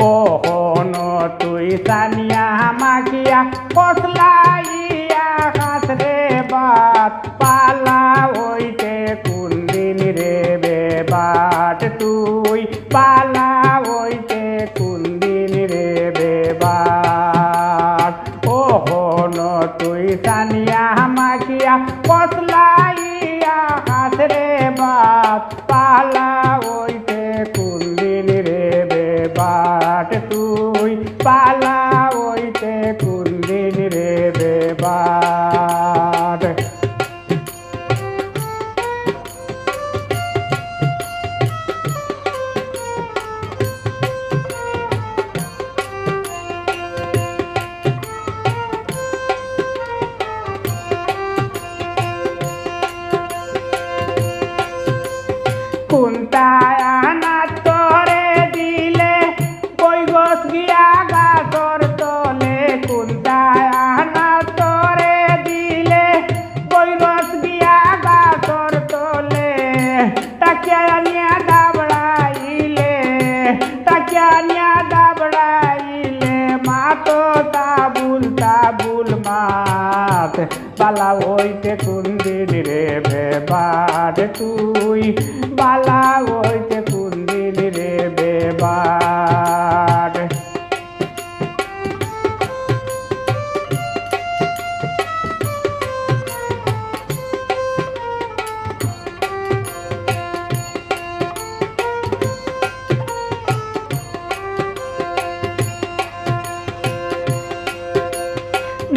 কখনো তুই সানিয়া মাখিয়া কসলাইয়া কাছ রে বাত পালা হইতে কোন দিন রে বেবাট তুই পালা হইতে কোন দিন রে বেবাট কখনো তুই সানিয়া মাখিয়া কসলাইয়া কাছ রে বাত পালা হইতে কোন দিন রে বেবাট তুই পালা হইতে কোন দিন রে বেবাট কুন্তায় আনা তোরে দিলে কই গছ গিয়া গাছর তলে কুন্তায় আনা তোরে দিলে কই গছ গিয়া গাছর তলে টাকিয়া নিয়া দাবড়াইলে মাতো তাবুল মাত বালা হইতে কোন দিন রে বেবাট তুই বালা হইতে কোন দিন রে বেবাট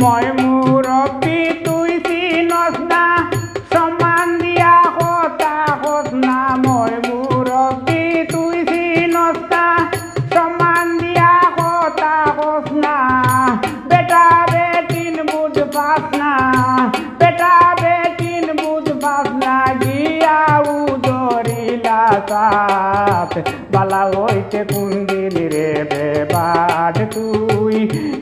মই মুরব্বী তুই চিনস না সমান দিয়া কথা হত না মই মুরব্বী তুই চিনস না সমান দিয়া কথা হত না বেটা বেটিন বুঝ পাস না গিয়া উদরিলা সাথ বালা হইতে কোন দিন রে বেবাট তুই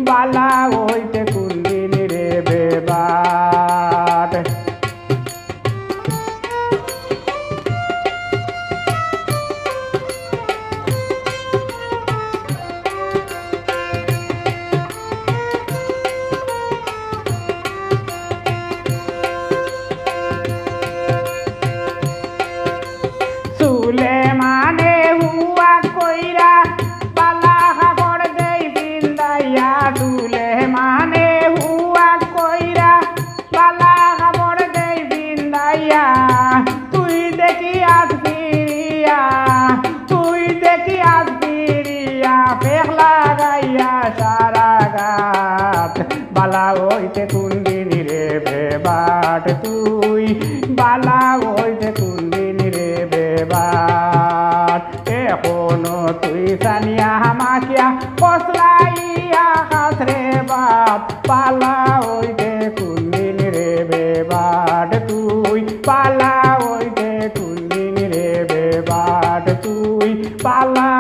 বালা হইতে কোন দিন রে বেবাট সুলেমানে হুয়া কইরা পালা কাপড় দেই বিন্দাইয়া সুলেমানে হুয়া কইরা পালা কাপড় দেই বিন্দাইয়া তুই দেখি আসবিরিয়া পেখ লাগাইয়া সারা গাত বালা হইতে কোন দিন রে বেবাট তুই বালা হইতে কোন দিন রে বেবাট এখনো তুই সানিয়া মাখিয়া কসলাইয়া কাছ রে বাপ পালা হইতে কোন দিন রে বেবাট তুই পালা হইতে কোন দিন রে বেবাট তুই পালা